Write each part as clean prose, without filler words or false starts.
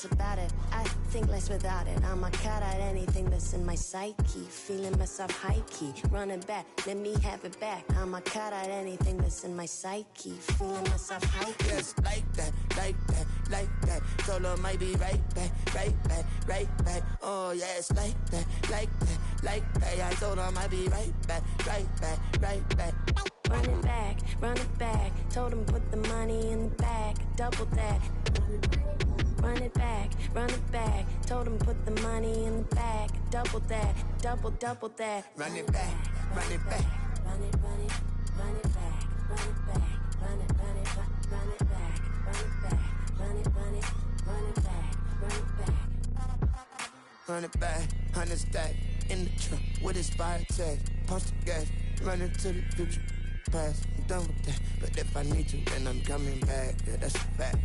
About it, I think less without it. I'ma cut out anything that's in my psyche. Feeling myself high key, running back, let me have it back. I'ma cut out anything that's in my psyche. Feeling myself high key. Yes, like that, like that, like that. Solo might be right back, right back, right back. Oh yes, like that, like that, like that. I told her I might be right back, right back, right back. Run it back. Told him put the money in the bag, double that. Run it back. Told him put the money in the bag, double that, double that. Run it back, run it back. Run it back, run it back, run it back, run it back, run it back, run it back. Run it back, 100 stack in the trunk with his fire tag. Post the gas, running to the future. Past, I'm done with that. But if I need to, then I'm coming back. Yeah, that's a fact.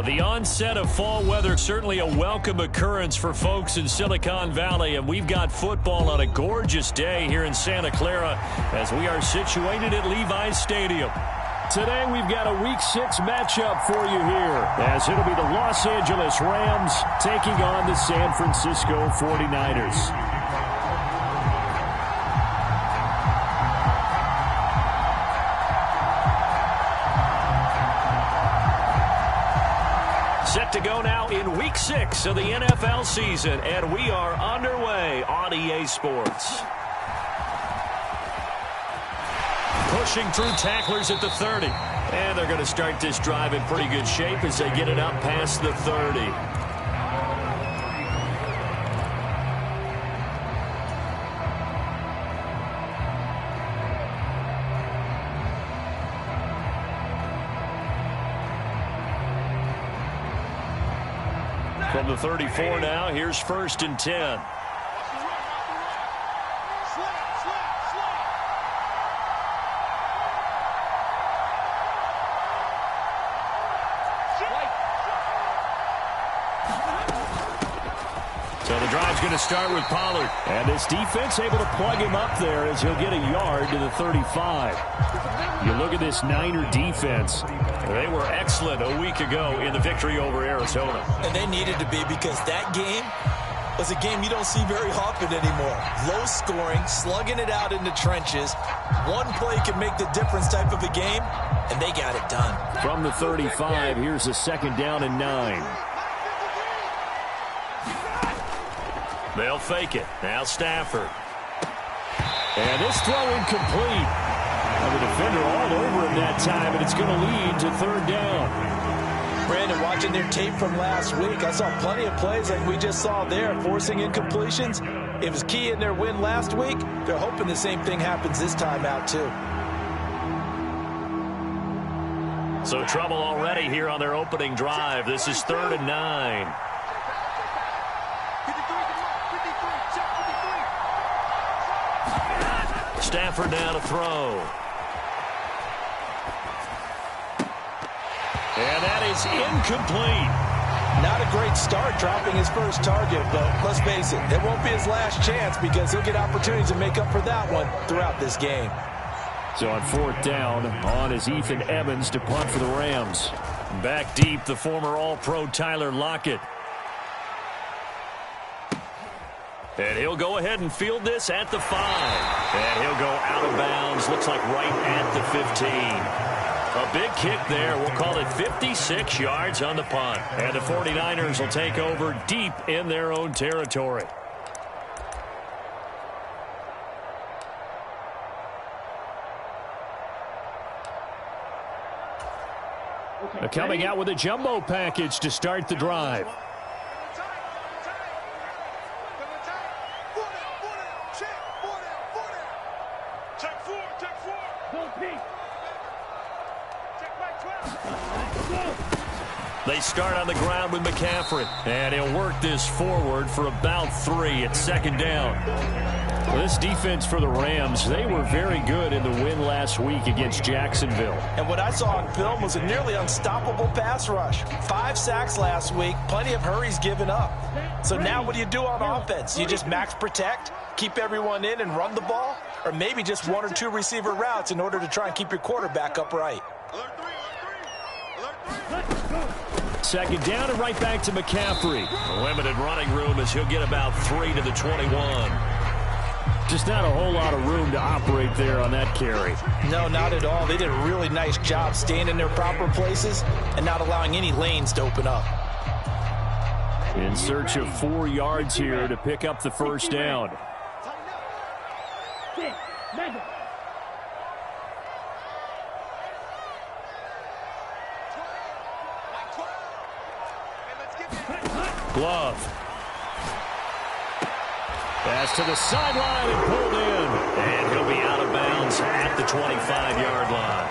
The onset of fall weather, certainly a welcome occurrence for folks in Silicon Valley, and we've got football on a gorgeous day here in Santa Clara as we are situated at Levi's Stadium. Today we've got a Week 6 matchup for you here, as it'll be the Los Angeles Rams taking on the San Francisco 49ers. Set to go now in Week 6 of the NFL season, and we are underway on EA Sports. Pushing through tacklers at the 30. And they're going to start this drive in pretty good shape as they get it up past the 30. From the 34 now, here's 1st and 10. So the drive's going to start with Pollard. And this defense able to plug him up there as he'll get a yard to the 35. You look at this Niner defense. They were excellent a week ago in the victory over Arizona. And they needed to be, because that game was a game you don't see very often anymore. Low scoring, slugging it out in the trenches. One play can make the difference type of a game, and they got it done. From the 35, here's a 2nd down and 9. They'll fake it. Now Stafford. And this throw incomplete. And the defender all over him that time, and it's going to lead to 3rd down. Brandon, watching their tape from last week, I saw plenty of plays like we just saw there, forcing incompletions. It was key in their win last week. They're hoping the same thing happens this time out, too. So trouble already here on their opening drive. This is 3rd and 9. Stafford now to throw. And that is incomplete. Not a great start dropping his first target, but let's face it, it won't be his last chance, because he'll get opportunities to make up for that one throughout this game. So on 4th down, on is Ethan Evans to punt for the Rams. Back deep, the former All-Pro Tyler Lockett. And he'll go ahead and field this at the 5. And he'll go out of bounds. Looks like right at the 15. A big kick there. We'll call it 56 yards on the punt. And the 49ers will take over deep in their own territory. Coming out with a jumbo package to start the drive. They start on the ground with McCaffrey, and he'll work this forward for about 3 at second down. Well, this defense for the Rams, they were very good in the win last week against Jacksonville. And what I saw on film was a nearly unstoppable pass rush. 5 sacks last week, plenty of hurries given up. So now what do you do on offense? You just max protect, keep everyone in and run the ball, or maybe just 1 or 2 receiver routes in order to try and keep your quarterback upright. Second down and right back to McCaffrey. Limited running room as he'll get about 3 to the 21. Just not a whole lot of room to operate there on that carry. No, not at all. They did a really nice job staying in their proper places and not allowing any lanes to open up. In search of 4 yards here to pick up the first down. Glove. Pass to the sideline and pulled in. And he'll be out of bounds at the 25-yard line.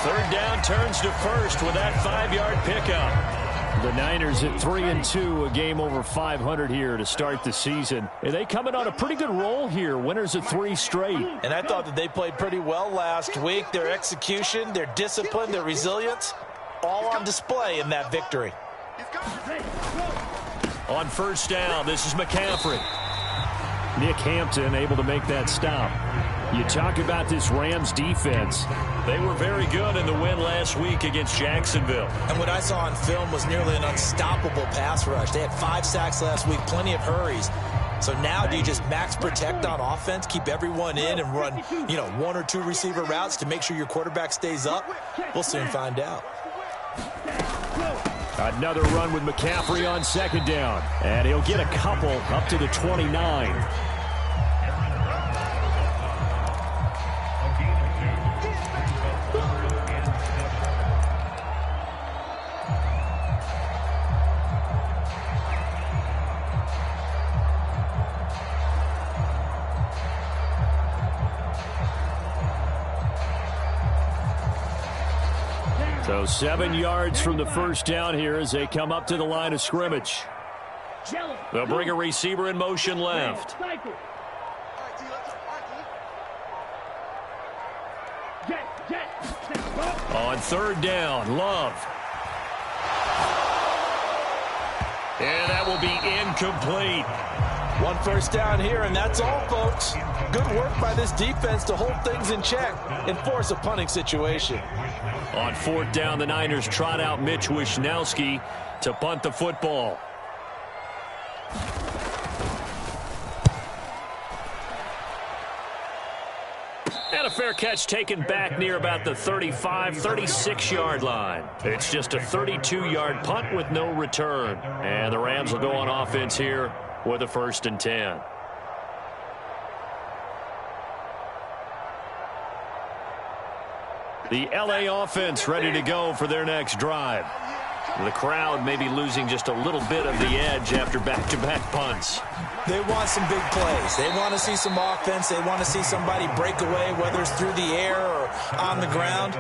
Third down turns to first with that 5-yard pickup. The Niners at 3-2, a game over 500 here to start the season. And they coming on a pretty good roll here, winners of 3 straight. And I thought that they played pretty well last week. Their execution, their discipline, their resilience, all on display in that victory. On first down, this is McCaffrey. Nick Hampton able to make that stop. You talk about this Rams defense. They were very good in the win last week against Jacksonville. And what I saw on film was nearly an unstoppable pass rush. They had 5 sacks last week, plenty of hurries. So now do you just max protect on offense, keep everyone in and run, 1 or 2 receiver routes to make sure your quarterback stays up? We'll soon find out. Another run with McCaffrey on second down. And he'll get a couple up to the 29. So 7 yards from the first down here as they come up to the line of scrimmage. They'll bring a receiver in motion left. On third down, Love. And that will be incomplete. 1 first down here, and that's all, folks. Good work by this defense to hold things in check and force a punting situation. On fourth down, the Niners trot out Mitch Wishnowski to punt the football. And a fair catch taken back near about the 35, 36-yard line. It's just a 32-yard punt with no return. And the Rams will go on offense here with a 1st and 10. The LA offense ready to go for their next drive. The crowd may be losing just a little bit of the edge after back-to-back punts. They want some big plays. They want to see some offense. They want to see somebody break away, whether it's through the air or on the ground.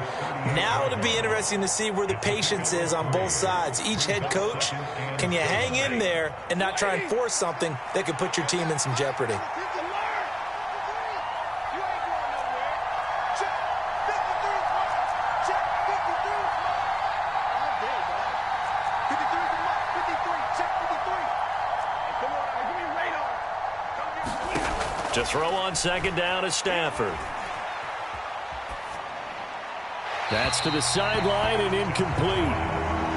Now it'll be interesting to see where the patience is on both sides. Each head coach, can you hang in there and not try and force something that could put your team in some jeopardy? To throw on second down is Stafford. That's to the sideline and incomplete.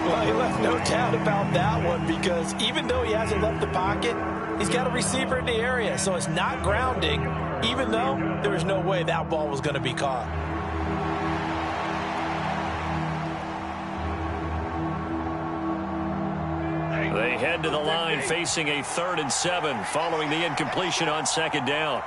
Well, he left no doubt about that one because even though he hasn't left the pocket, He's got a receiver in the area, so it's not grounding, even though there was no way that ball was going to be caught. They head to the line facing a 3rd and 7 following the incompletion on 2nd down.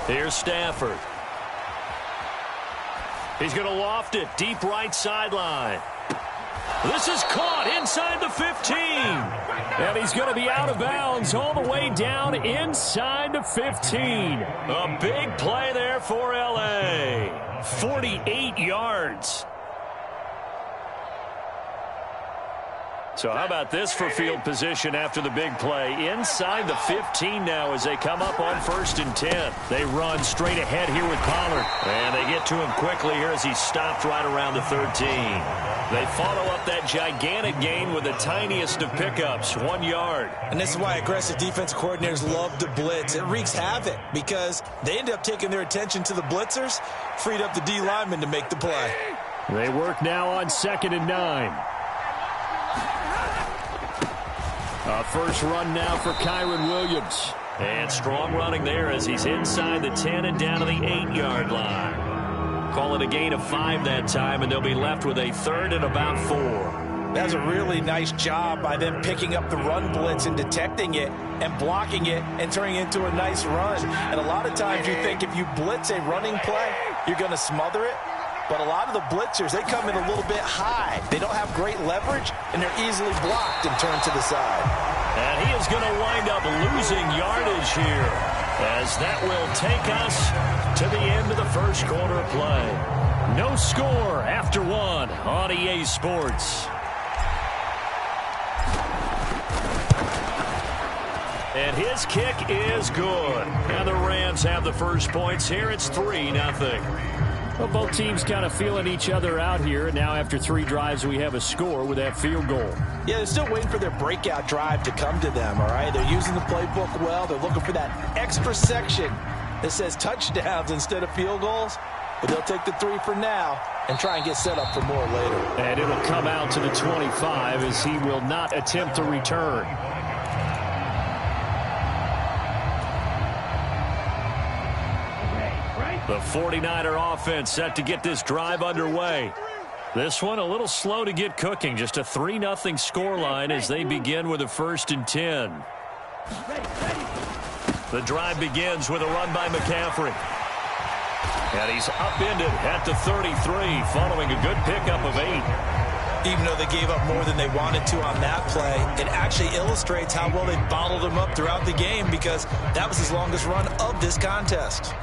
Here's Stafford. He's going to loft it deep right sideline. This is caught inside the 15. And he's going to be out of bounds all the way down inside the 15. A big play there for L.A. 48 yards. So how about this for field position after the big play? Inside the 15 now as they come up on 1st and 10. They run straight ahead here with Pollard. And they get to him quickly here as he stopped right around the 13. They follow up that gigantic gain with the tiniest of pickups, 1 yard. And this is why aggressive defense coordinators love to blitz. It wreaks havoc because they end up taking their attention to the blitzers, freed up the D lineman to make the play. They work now on 2nd and 9. A first run now for Kyron Williams. And strong running there as he's inside the 10 and down to the 8-yard line. Call it a gain of 5 that time, and they'll be left with a 3rd and about 4. That's a really nice job by them picking up the run blitz and detecting it and blocking it and turning it into a nice run. And a lot of times you think if you blitz a running play, you're going to smother it. But a lot of the blitzers, they come in a little bit high. They don't have great leverage, and they're easily blocked and turned to the side. And he is going to wind up losing yardage here, as that will take us to the end of the first quarter of play. No score after 1 on EA Sports. And his kick is good. And the Rams have the first points here. It's 3-0. Well, both teams kind of feeling each other out here. And now after 3 drives, we have a score with that field goal. Yeah, they're still waiting for their breakout drive to come to them, all right? They're using the playbook well. They're looking for that extra section that says touchdowns instead of field goals. But they'll take the 3 for now and try and get set up for more later. And it'll come out to the 25 as he will not attempt to return. The 49er offense set to get this drive underway. This one a little slow to get cooking. Just a 3-0 scoreline as they begin with a 1st and 10. The drive begins with a run by McCaffrey. And he's upended at the 33 following a good pickup of 8. Even though they gave up more than they wanted to on that play, it actually illustrates how well they bottled him up throughout the game because that was his longest run of this contest.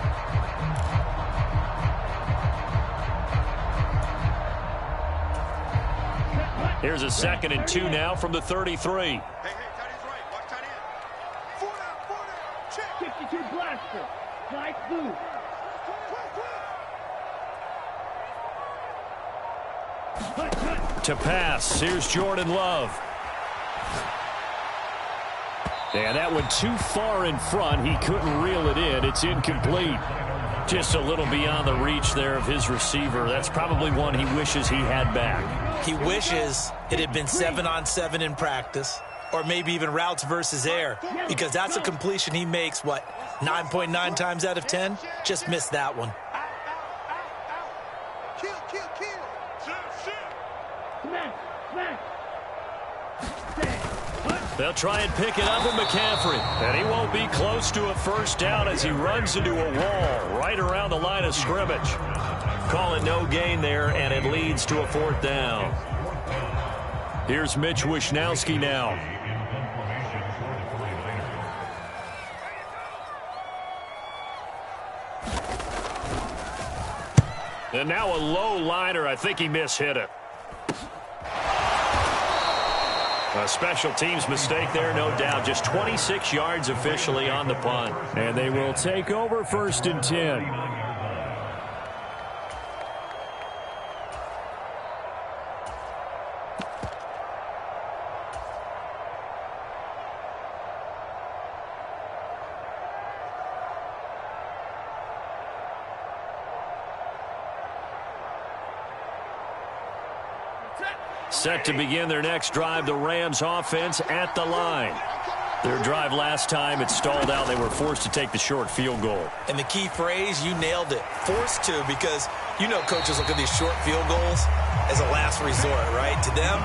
Here's a 2nd and 2 now from the 33. Hey, tight end's right. Watch tight end. 4 down. Check. 62 blaster. Nice move. To pass, here's Jordan Love. And that one too far in front. He couldn't reel it in. It's incomplete. Just a little beyond the reach there of his receiver. That's probably one he wishes he had back. He wishes it had been 7-on-7 in practice, or maybe even routes versus air, because that's a completion he makes, 9.9 times out of 10? Just missed that one. Kill. Smash. They'll try and pick it up with McCaffrey. And he won't be close to a first down as he runs into a wall right around the line of scrimmage. Call it no gain there, and it leads to a 4th down. Here's Mitch Wishnowsky now. And now a low liner. I think he mishit it. A special teams mistake there, no doubt. Just 26 yards officially on the punt. And they will take over 1st and 10. Set to begin their next drive, the Rams offense at the line. Their drive last time, it stalled out. They were forced to take the short field goal. And the key phrase, you nailed it, forced to, because you know coaches look at these short field goals as a last resort, right? To them,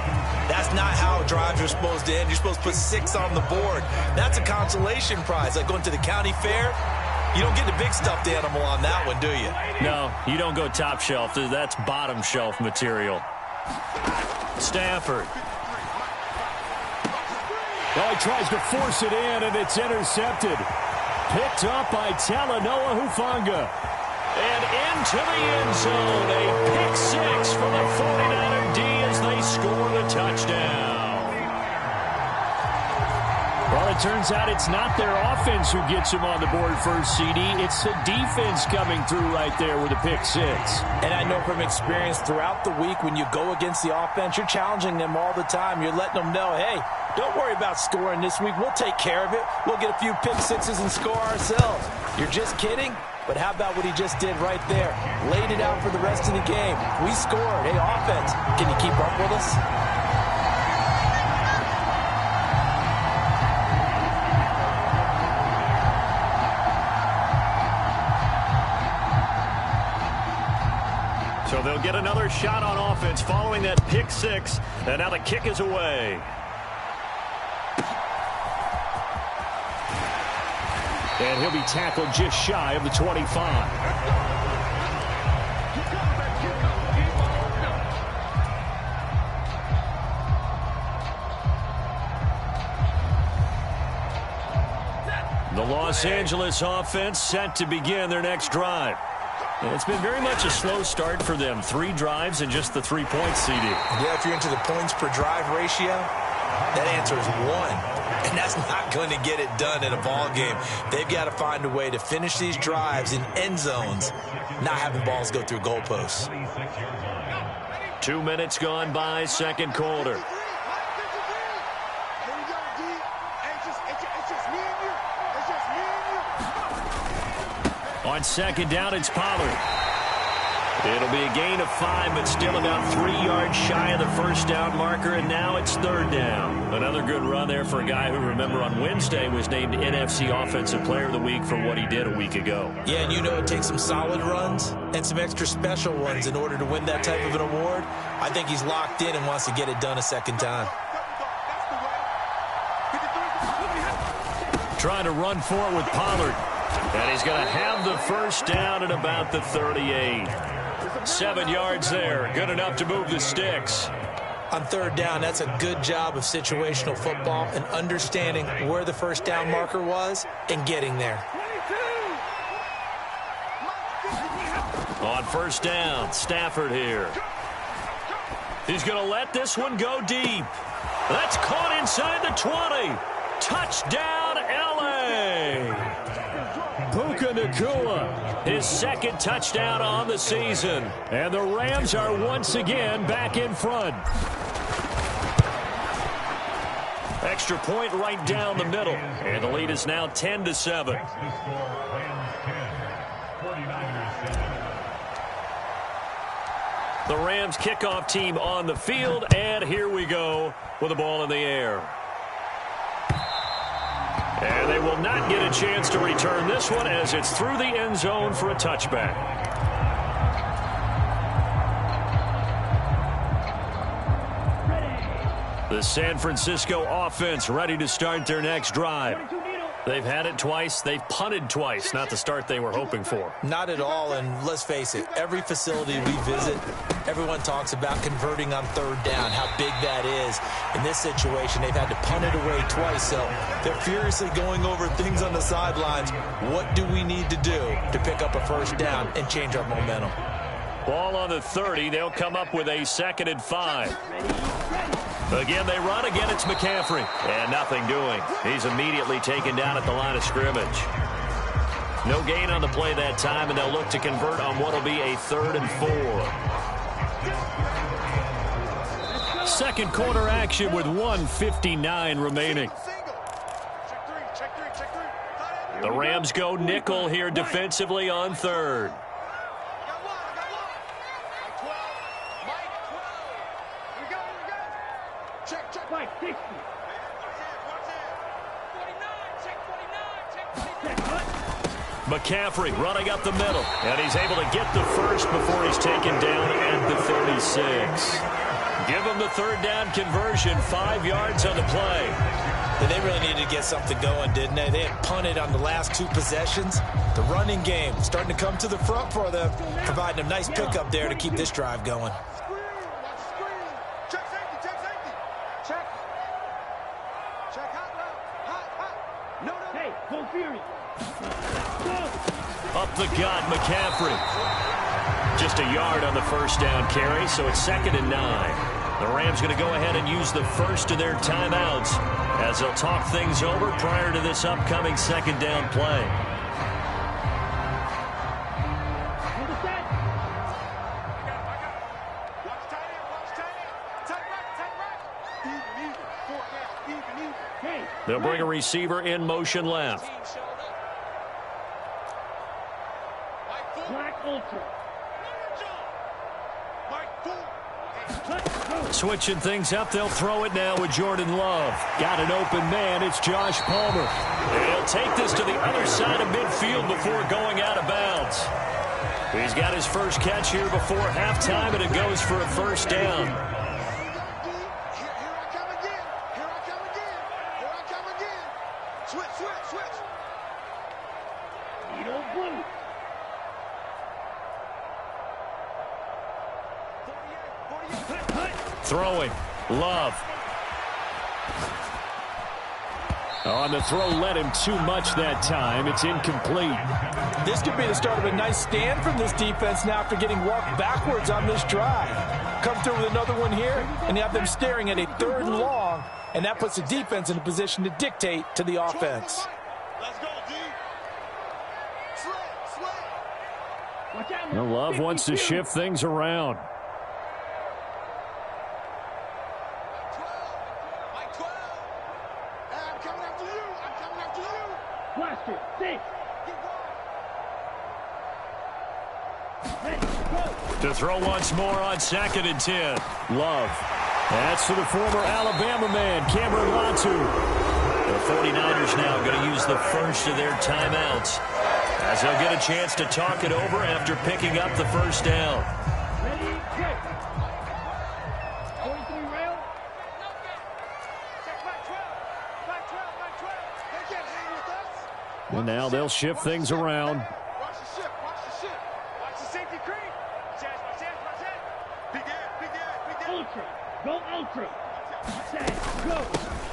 that's not how drives are supposed to end. You're supposed to put 6 on the board. That's a consolation prize. Like going to the county fair, you don't get the big stuffed animal on that one, do you? No, you don't go top shelf. That's bottom shelf material. Stafford. Well, he tries to force it in, and it's intercepted. Picked up by Talanoa Hufanga. And into the end zone. A pick 6 for the 49er D as they score the touchdown. Well, it turns out it's not their offense who gets him on the board first, CD. It's the defense coming through right there with a pick 6. And I know from experience throughout the week when you go against the offense, you're challenging them all the time. You're letting them know, hey, don't worry about scoring this week. We'll take care of it. We'll get a few pick 6s and score ourselves. You're just kidding? But how about what he just did right there? Laid it out for the rest of the game. We scored. Hey, offense, can you keep up with us? So they'll get another shot on offense following that pick 6. And now the kick is away. And he'll be tackled just shy of the 25. The Los Angeles offense set to begin their next drive. And it's been very much a slow start for them. 3 drives and just the 3 points, CD. Yeah, if you're into the points per drive ratio, that answer is 1. And that's not going to get it done in a ball game. They've got to find a way to finish these drives in end zones, not having balls go through goalposts. 2 minutes gone by, second quarter. On second down, it's Pollard. It'll be a gain of 5, but still about 3 yards shy of the first down marker, and now it's third down. Another good run there for a guy who, remember, on Wednesday was named NFC Offensive Player of the Week for what he did a week ago. Yeah, and you know it takes some solid runs and some extra special ones in order to win that type of an award. I think he's locked in and wants to get it done a second time. Trying to run for it with Pollard. And he's going to have the first down at about the 38. 7 yards there. Good enough to move the sticks. On third down, that's a good job of situational football and understanding where the first down marker was and getting there. On first down, Stafford here. He's going to let this one go deep. That's caught inside the 20. Touchdown, L.A. Puka Nacua, his second touchdown on the season. And the Rams are once again back in front. Extra point right down the middle. And the lead is now 10-7. The Rams kickoff team on the field. And here we go with the ball in the air. And they will not get a chance to return this one as it's through the end zone for a touchback. The San Francisco offense ready to start their next drive. They've had it twice. They've punted twice. Not the start they were hoping for. Not at all, and let's face it, every facility we visit, everyone talks about converting on third down, how big that is. In this situation, they've had to punt it away twice, so they're furiously going over things on the sidelines. What do we need to do to pick up a first down and change our momentum? Ball on the 30. They'll come up with a 2nd and 5. Again, they run. Again, it's McCaffrey. And nothing doing. He's immediately taken down at the line of scrimmage. No gain on the play that time, and they'll look to convert on what will be a 3rd and 4. Second quarter action with 1:59 remaining. The Rams go nickel here defensively on third. Check, check. 560. Watch it. 49, check 49, check 49. McCaffrey running up the middle, and he's able to get the first before he's taken down at the 36. Give him the third down conversion, 5 yards on the play. They really needed to get something going, didn't they? They had punted on the last 2 possessions. The running game starting to come to the front for them, providing a nice pickup there to keep this drive going. Screen. Watch the screen. Check safety. Check safety. Check. Check hot route. Hot. No. Hey, go Fury. Up the gut, McCaffrey. Just a yard on the first down carry, so it's 2nd and 9. The Rams going to go ahead and use the first of their timeouts as they'll talk things over prior to this upcoming 2nd down play. Watch tight end. Tight right. Even. Hey. They'll bring a receiver in motion left. Black Ultra. Switching things up, they'll throw it now with Jordan Love. Got an open man, it's Josh Palmer. He'll take this to the other side of midfield before going out of bounds. He's got his first catch here before halftime, and it goes for a first down. Here I come again. Switch. Needle blue. 48. Throwing, Love. On the throw, led him too much that time. It's incomplete. This could be the start of a nice stand from this defense now after getting walked backwards on this drive. Come through with another one here, and you have them staring at a 3rd and long, and that puts the defense in a position to dictate to the offense. Let's go, D. Slay. Watch out. Well, Love wants to shift things around. Mike 12. I'm coming after you. Blaster. 6. Ready. Go. To throw once more on 2nd and 10. Love. That's to the former Alabama man, Cameron Latu. The 49ers now going to use the first of their timeouts as they'll get a chance to talk it over after picking up the first down. Ready. Go. 43 rail. Check Mike 12. They can't hang with us. And now they'll shift things around. Watch the ship. Watch the safety creep. Watch it. Big Ed. Ultra. Go Ultra. Set. Go.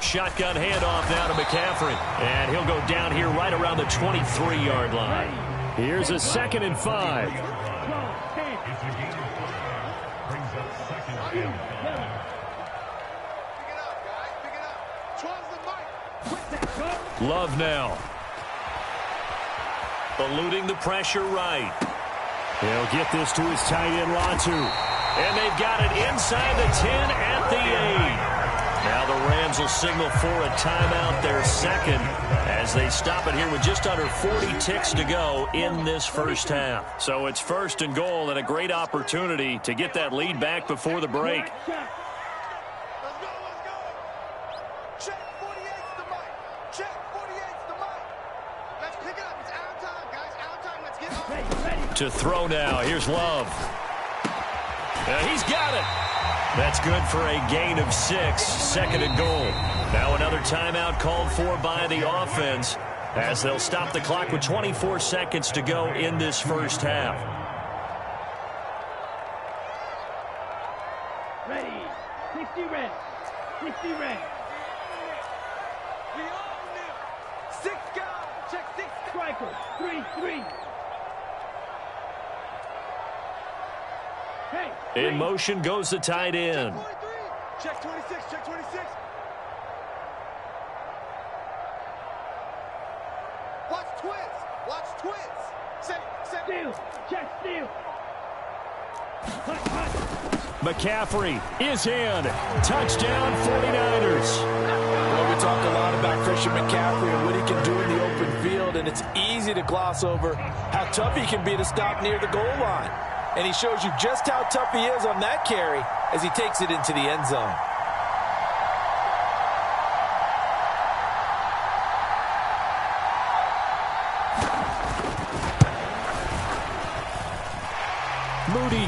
Shotgun handoff now to McCaffrey. And he'll go down here right around the 23-yard line. Here's a 2nd and 5. Go. 10. Pick it up, guys. 12's the mic. Quick that. Go. Love now. Eluding the pressure right. He'll get this to his tight end, Latu. And they've got it inside the 10 at the 8. Now the Rams will signal for a timeout, their 2nd, as they stop it here with just under 40 ticks to go in this first half. So it's 1st and goal and a great opportunity to get that lead back before the break. Let's go. Check 48's the mic. Let's pick it up. It's out of time, guys. Out of time. Let's get on. Ready. To throw now. Here's Love. He's got it. That's good for a gain of 6, 2nd and goal. Now another timeout called for by the offense as they'll stop the clock with 24 seconds to go in this first half. Ready. 60 red. 60 red. We all knew. 6 guys. Check 6. Striker. 3-3. Hey. In motion goes the tight end. 43. Check 26. Check 26. Watch twist. Say. Steal. Check steal. Hut, hut. McCaffrey is in. Touchdown 49ers. Well, we talk a lot about Christian McCaffrey and what he can do in the open field, and it's easy to gloss over how tough he can be to stop near the goal line. And he shows you just how tough he is on that carry as he takes it into the end zone.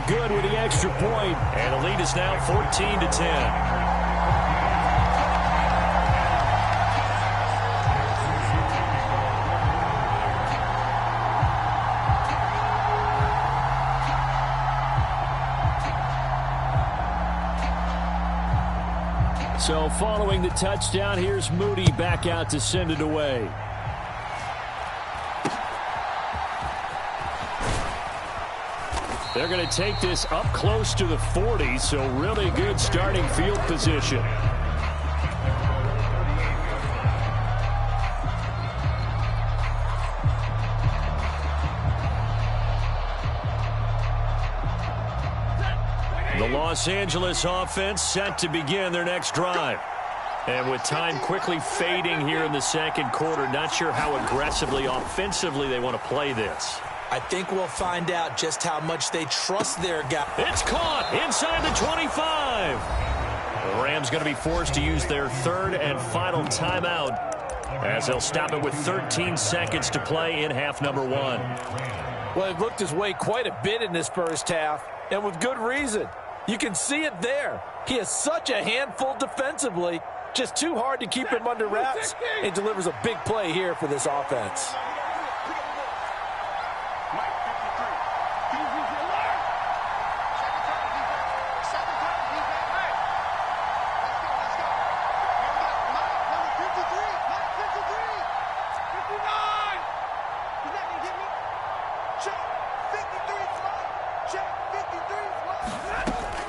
good with the extra point. And the lead is now 14-10. So following the touchdown, here's Moody back out to send it away. They're going to take this up close to the 40, so really good starting field position. The Los Angeles offense set to begin their next drive. And with time quickly fading here in the second quarter, not sure how aggressively, offensively they want to play this. I think we'll find out just how much they trust their guy. It's caught inside the 25. The Rams going to be forced to use their third and final timeout as they'll stop it with 13 seconds to play in half number one. Well, he looked his way quite a bit in this first half, and with good reason. You can see it there. He is such a handful defensively. Just too hard to keep him under wraps. And delivers a big play here for this offense.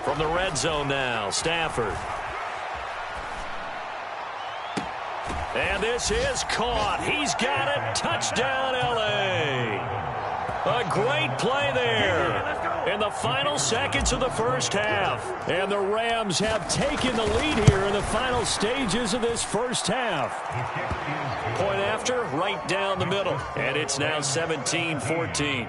From the red zone now, Stafford. And this is caught. He's got it. Touchdown, L.A. A great play there in the final seconds of the first half. And the Rams have taken the lead here in the final stages of this first half. Point after, right down the middle. And it's now 17-14.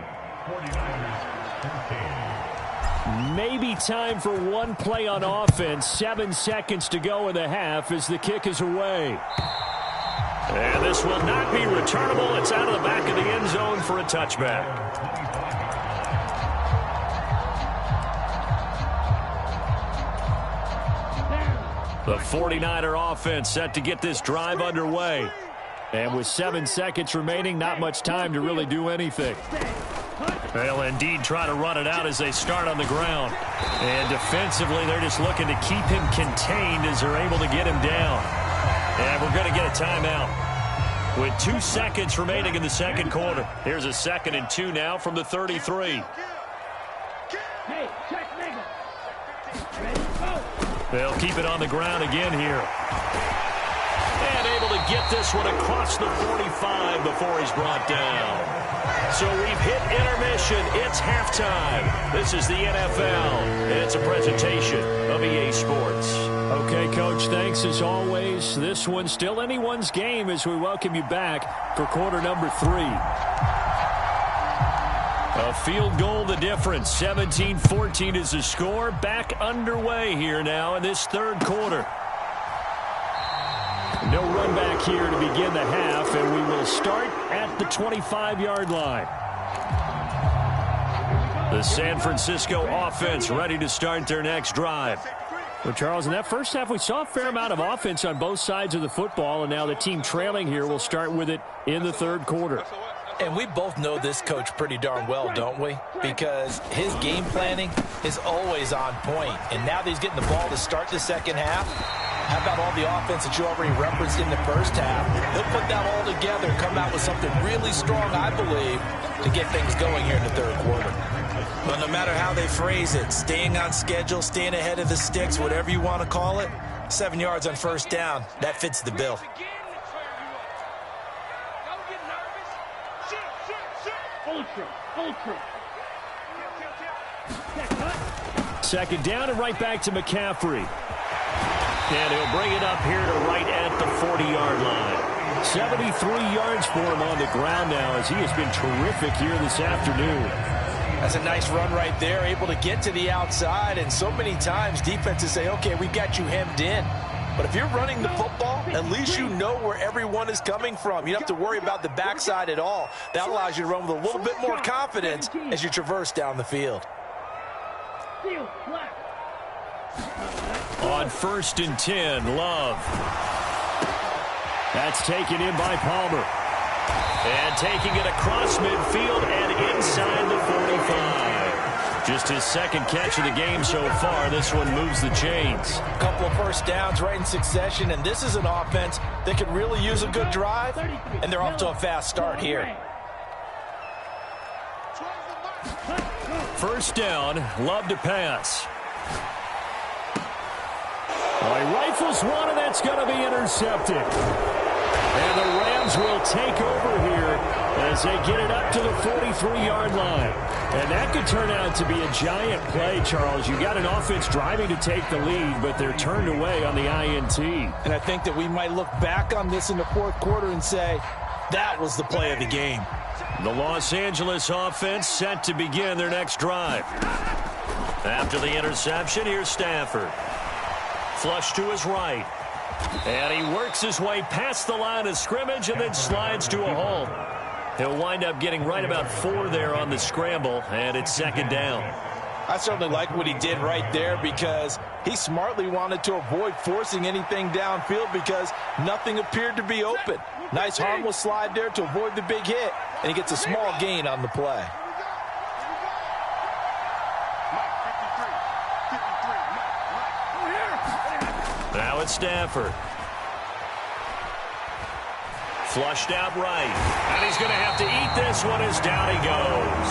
Maybe time for one play on offense. 7 seconds to go in the half as the kick is away. And this will not be returnable. It's out of the back of the end zone for a touchback. The 49er offense set to get this drive underway. And with 7 seconds remaining, not much time to really do anything. They'll indeed try to run it out as they start on the ground. And defensively, they're just looking to keep him contained as they're able to get him down. And we're going to get a timeout with 2 seconds remaining in the second quarter. Here's a 2nd and 2 now from the 33. Hey, check nigga. Ready, go. They'll keep it on the ground again here. And able to get this one across the 45 before he's brought down. So we've hit intermission. It's halftime. This is the NFL, and it's a presentation of EA Sports. Okay, Coach, thanks as always. This one's still anyone's game as we welcome you back for quarter number 3. A field goal the difference. 17-14 is the score. Back underway here now in this third quarter. No run back here to begin the half, and we will start at the 25-yard line. The San Francisco offense ready to start their next drive. Well, Charles, in that first half, we saw a fair amount of offense on both sides of the football, and now the team trailing here will start with it in the third quarter. And we both know this coach pretty darn well, don't we? Because his game planning is always on point. And now that he's getting the ball to start the second half, how about all the offense that you already referenced in the first half? He'll put that all together and come out with something really strong, I believe, to get things going here in the third quarter. But no matter how they phrase it, staying on schedule, staying ahead of the sticks, whatever you want to call it, 7 yards on first down, that fits the bill. Second down and right back to McCaffrey. And he'll bring it up here to right at the 40-yard line. 73 yards for him on the ground now as he has been terrific here this afternoon. That's a nice run right there, able to get to the outside. And so many times defenses say, okay, we got you hemmed in. But if you're running the football, at least you know where everyone is coming from. You don't have to worry about the backside at all. That allows you to run with a little bit more confidence as you traverse down the field. Steal. Black. On 1st and 10, Love. That's taken in by Palmer. And taking it across midfield and inside the 45. Just his second catch of the game so far. This one moves the chains. A couple of first downs right in succession, and this is an offense that could really use a good drive, and they're off to a fast start here. First down, Love to pass. Well, he rifles one, and that's going to be intercepted. And the Rams will take over here as they get it up to the 43-yard line. And that could turn out to be a giant play, Charles. You got an offense driving to take the lead, but they're turned away on the INT. And I think that we might look back on this in the fourth quarter and say, that was the play of the game. The Los Angeles offense set to begin their next drive. After the interception, here's Stafford. Flush to his right. And he works his way past the line of scrimmage and then slides to a halt. He'll wind up getting right about 4 there on the scramble, and it's second down. I certainly like what he did right there because he smartly wanted to avoid forcing anything downfield because nothing appeared to be open. Nice harmless slide there to avoid the big hit, and he gets a small gain on the play. Now it's Stafford. Flushed out right. And he's going to have to eat this one as down he goes.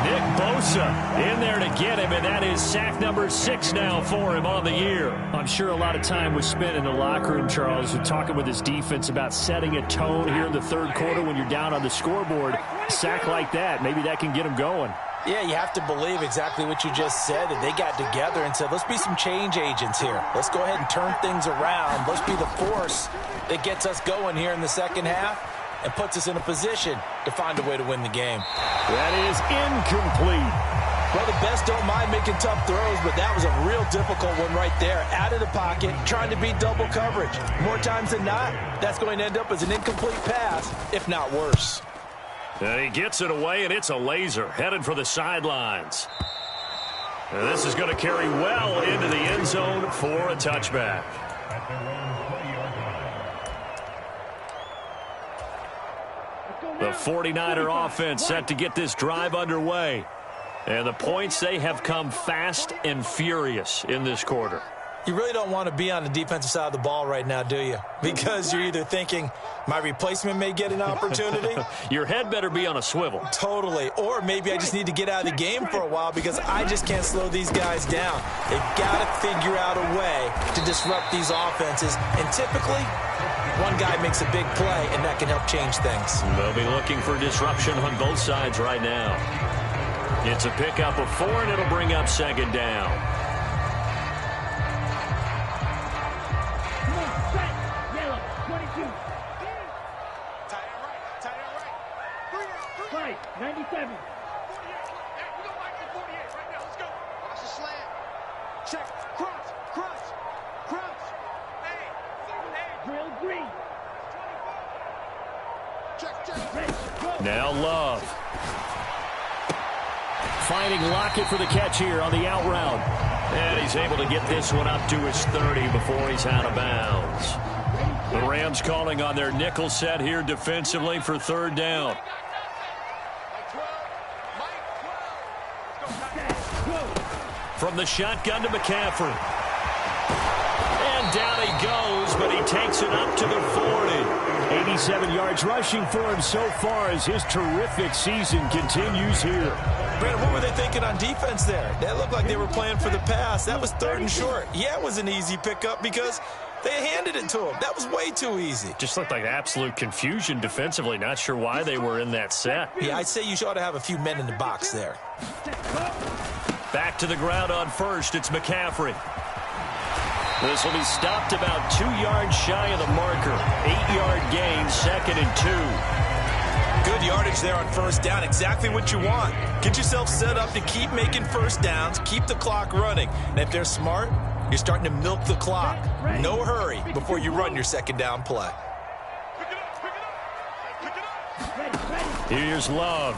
Nick Bosa in there to get him, and that is sack number 6 now for him on the year. I'm sure a lot of time was spent in the locker room, Charles, talking with his defense about setting a tone here in the third quarter when you're down on the scoreboard. A sack like that, maybe that can get him going. Yeah, you have to believe exactly what you just said, that they got together and said, let's be some change agents here. Let's go ahead and turn things around. Let's be the force that gets us going here in the second half and puts us in a position to find a way to win the game. That is incomplete. Well, the best don't mind making tough throws, but that was a real difficult one right there. Out of the pocket, trying to beat double coverage. More times than not, that's going to end up as an incomplete pass, if not worse. And he gets it away, and it's a laser headed for the sidelines. And this is going to carry well into the end zone for a touchback. The 49er offense set to get this drive underway. And the points, they have come fast and furious in this quarter. You really don't want to be on the defensive side of the ball right now, do you? Because you're either thinking, my replacement may get an opportunity. Your head better be on a swivel. Totally. Or maybe I just need to get out of the game for a while because I just can't slow these guys down. They've got to figure out a way to disrupt these offenses. And typically, one guy makes a big play, and that can help change things. They'll be looking for disruption on both sides right now. It's a pickup of 4, and it'll bring up second down. Right, 97. Check, cross. Drill green. Check. Now Love. Finding Lockett for the catch here on the out route. And he's able to get this one up to his 30 before he's out of bounds. The Rams calling on their nickel set here defensively for third down. From the shotgun to McCaffrey. And down he goes, but he takes it up to the 40. 87 yards rushing for him so far as his terrific season continues here. Brandon, what were they thinking on defense there? They looked like they were playing for the pass. That was 3rd and short. Yeah, it was an easy pickup because they handed it to him. That was way too easy. Just looked like absolute confusion defensively. Not sure why they were in that set. Yeah, I'd say you ought to have a few men in the box there. Back to the ground on first. It's McCaffrey. This will be stopped about 2 yards shy of the marker. 8-yard gain, 2nd and 2. Good yardage there on first down. Exactly what you want. Get yourself set up to keep making first downs, keep the clock running. And if they're smart, you're starting to milk the clock. No hurry before you run your second down play. Here's Love.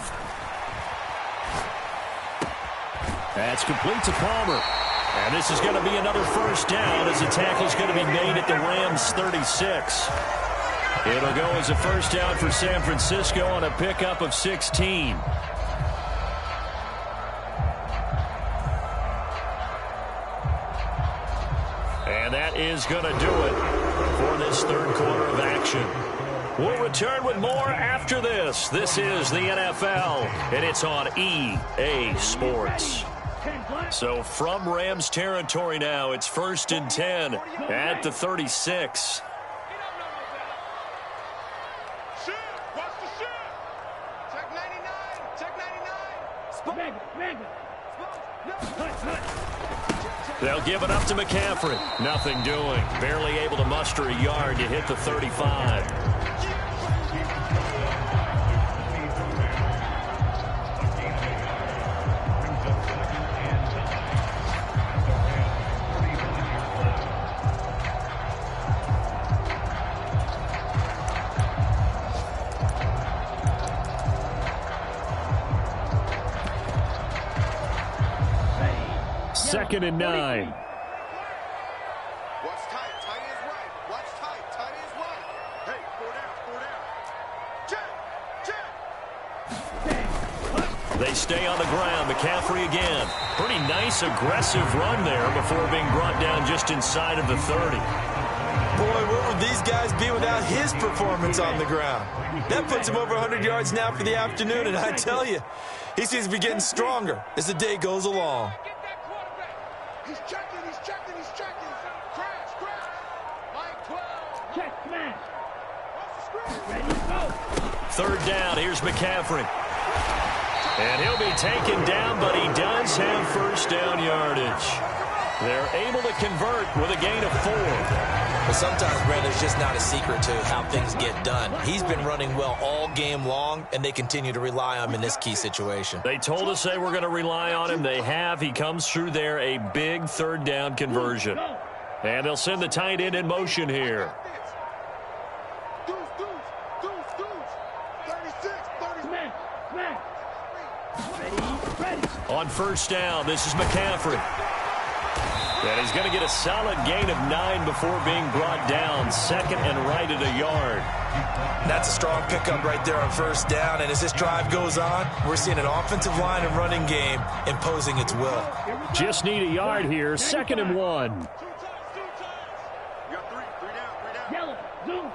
That's complete to Palmer. And this is going to be another first down as the tackle is going to be made at the Rams 36. It'll go as a first down for San Francisco on a pickup of 16. And that is going to do it for this third quarter of action. We'll return with more after this. This is the NFL, and it's on EA Sports. So from Rams territory now, it's 1st and 10 at the 36. They'll give it up to McCaffrey. Nothing doing. Barely able to muster a yard to hit the 35. Second and 9. Watch tight. Tight is right. Watch tight. Tight is right. Hey, 4 down. Jack. They stay on the ground. McCaffrey again. Pretty nice, aggressive run there before being brought down just inside of the 30. Boy, where would these guys be without his performance on the ground? That puts him over 100 yards now for the afternoon, and I tell you, he seems to be getting stronger as the day goes along. He's checking. Crash. Line 12. Check, smash. Off the screen. Ready, go. Third down. Here's McCaffrey. And he'll be taken down, but he does have first down yardage. They're able to convert with a gain of 4. But sometimes, Brandon, it's just not a secret to how things get done. He's been running well all game long, and they continue to rely on him in this key situation. They told us they were going to rely on him. They have. He comes through there, a big third down conversion. And they'll send the tight end in motion here. Deuce. 36, 30. Smash. Ready. On first down, this is McCaffrey. And he's going to get a solid gain of 9 before being brought down. Second and right at a yard. That's a strong pickup right there on first down. And as this drive goes on, we're seeing an offensive line and running game imposing its will. Just need a yard here. 2nd and 1. Two times. You got 3 down. Yellow. Zoom. 48.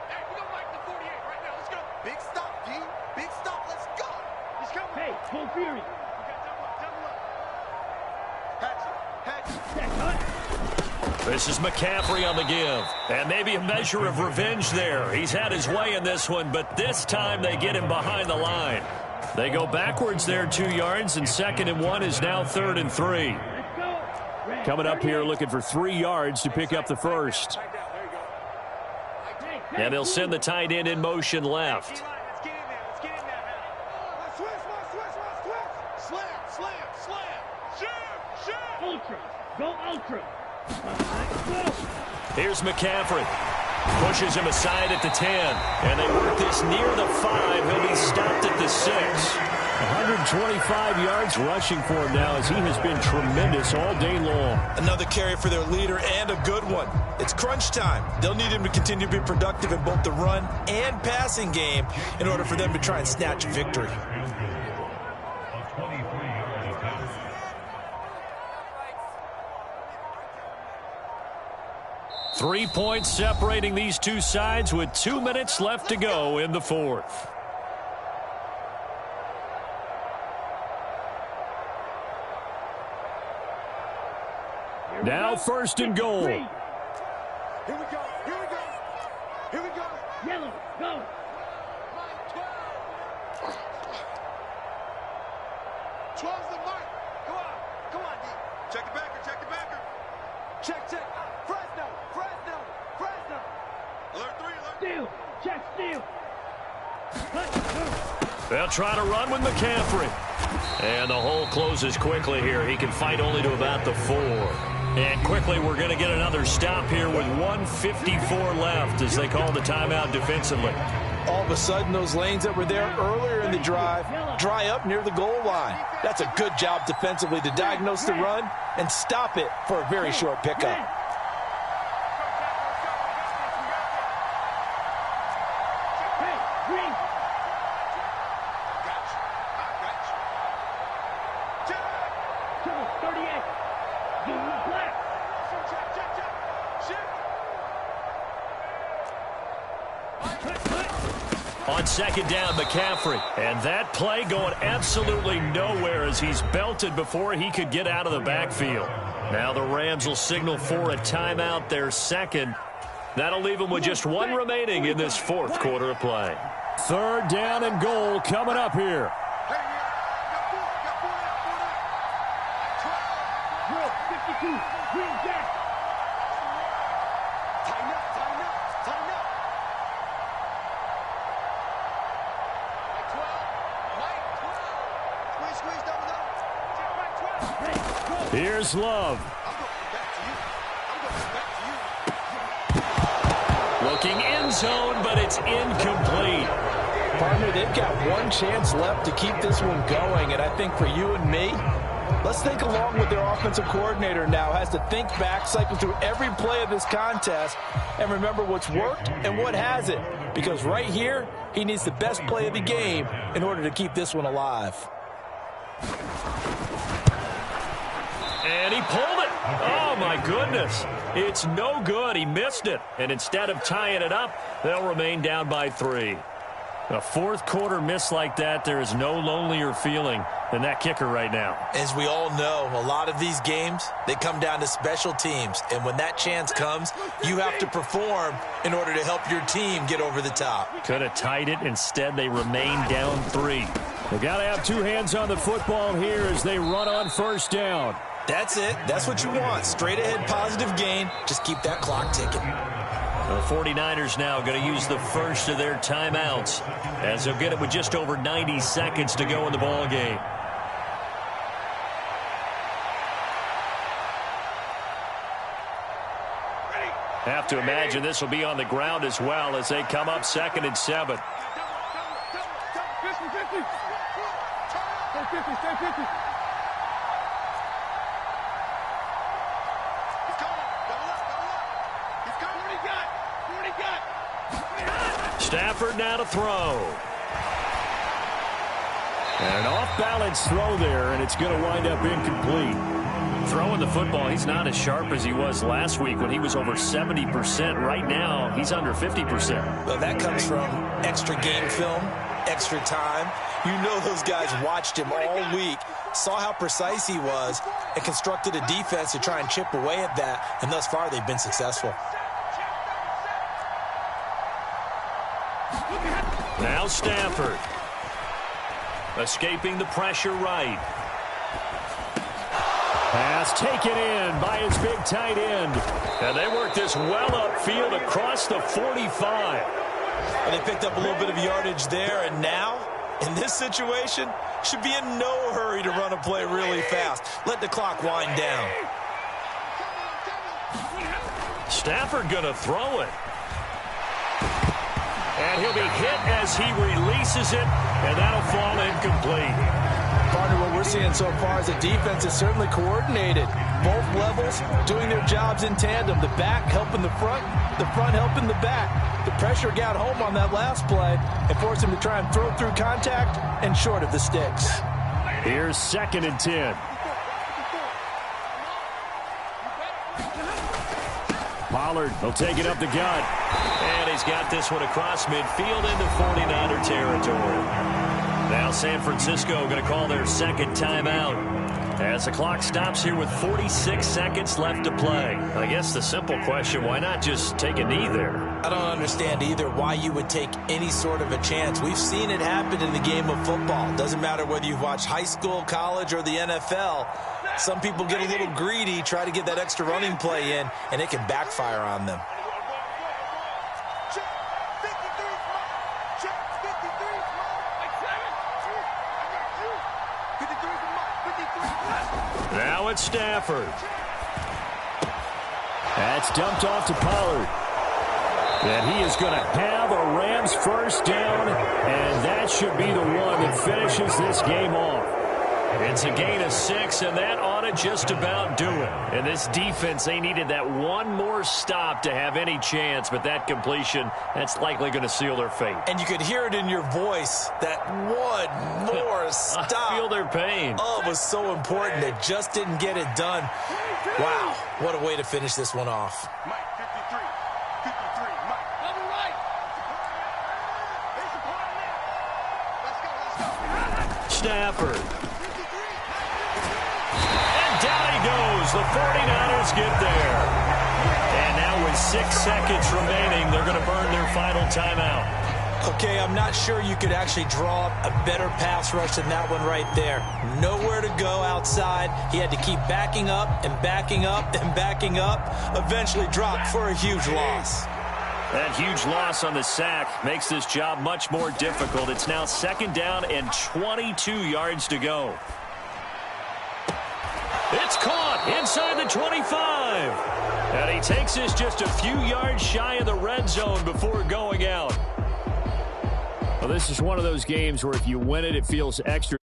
Hey, we don't like the 48 right now. Let's go. Big stop, G. Big stop. Let's go. He's coming. Hey, full fury. We got double up. Hatch. Check, cut. This is McCaffrey on the give. And maybe a measure of revenge there. He's had his way in this one, but this time they get him behind the line. They go backwards there 2 yards, and 2nd and 1 is now 3rd and 3. Let's go. Red. Coming up here looking for 3 yards to pick up the first. And they'll send the tight end in motion left. Let's get in there. Switch. Slam. Ultra. Go ultra. Go. Here's McCaffrey. Pushes him aside at the 10. And they work this near the 5. He'll be stopped at the 6. 125 yards rushing for him now as he has been tremendous all day long. Another carry for their leader and a good one. It's crunch time. They'll need him to continue to be productive in both the run and passing game in order for them to try and snatch a victory. Three points separating these two sides with 2 minutes left to go in the fourth. Now 1st and goal. Here we go. Yellow. Go. 12's the mark. Come on, D. Check the backer. Check. Fresno. Alert 3. Steal. Check steal. They'll try to run with McCaffrey. And the hole closes quickly here. He can fight only to about the 4. And quickly we're going to get another stop here with 1:54 left as they call the timeout defensively. All of a sudden, those lanes that were there earlier in the drive dry up near the goal line. That's a good job defensively to diagnose the run and stop it for a very short pickup. On second down, McCaffrey. And that play going absolutely nowhere as he's belted before he could get out of the backfield. Now the Rams will signal for a timeout, their second. That'll leave them with just one remaining in this fourth quarter of play. Third down and goal coming up here. Here's Love. Looking end zone, but it's incomplete. Partner, they've got one chance left to keep this one going, and I think for you and me, let's think along with their offensive coordinator now. Has to think back, cycle through every play of this contest, and remember what's worked and what hasn't. Because right here, he needs the best play of the game in order to keep this one alive. And he pulled it. Oh, my goodness. It's no good. He missed it. And instead of tying it up, they'll remain down by 3. A fourth quarter miss like that, there is no lonelier feeling than that kicker right now. As we all know, a lot of these games, they come down to special teams. And when that chance comes, you have to perform in order to help your team get over the top. Could have tied it. Instead, they remain down 3. They got to have two hands on the football here as they run on first down. That's it. That's what you want. Straight ahead positive gain. Just keep that clock ticking. The 49ers now going to use the first of their timeouts as they'll get it with just over 90 seconds to go in the ball game. Have to imagine this will be on the ground as well as they come up 2nd and 7. Stafford now to throw. And an off-balance throw there, and it's going to wind up incomplete. Throwing the football, he's not as sharp as he was last week when he was over 70%. Right now, he's under 50%. Well, that comes from extra game film, extra time. You know those guys watched him all week, saw how precise he was, and constructed a defense to try and chip away at that, and thus far they've been successful. Now Stafford. Escaping the pressure right. Pass taken in by his big tight end. And they work this well upfield across the 45. And they picked up a little bit of yardage there, and now, in this situation, should be in no hurry to run a play really fast. Let the clock wind down. Stafford gonna throw it. And he'll be hit as he releases it, and that'll fall incomplete. Partner, what we're seeing so far is the defense is certainly coordinated. Both levels doing their jobs in tandem. The back helping the front helping the back. The pressure got home on that last play and forced him to try and throw through contact and short of the sticks. Here's 2nd and 10. Pollard will take it up the gut. And he's got this one across midfield into 49er territory. Now San Francisco going to call their second timeout as the clock stops here with 46 seconds left to play. I guess the simple question, why not just take a knee there? I don't understand either why you would take any sort of a chance. We've seen it happen in the game of football. Doesn't matter whether you've watched high school, college, or the NFL. Some people get a little greedy, try to get that extra running play in, and it can backfire on them. Now it's Stafford. That's dumped off to Pollard. And he is going to have a Rams first down, and that should be the one that finishes this game off. It's a gain of 6, and that ought to just about do it. And this defense, they needed that one more stop to have any chance, but that completion, that's likely going to seal their fate. And you could hear it in your voice, that one more stop. I feel their pain. Oh, it was so important. They just didn't get it done. Wow, what a way to finish this one off. Mike, 53, Mike. Double right. Here's the point now. Let's go. Stafford. And down he goes. The 49ers get there. And now with 6 seconds remaining, they're going to burn their final timeout. Okay, I'm not sure you could actually draw up a better pass rush than that one right there. Nowhere to go outside. He had to keep backing up and backing up and backing up. Eventually dropped for a huge loss. That huge loss on the sack makes this job much more difficult. It's now 2nd down and 22 yards to go. It's caught inside the 25. And he takes this just a few yards shy of the red zone before going out. Well, this is one of those games where if you win it, it feels extra.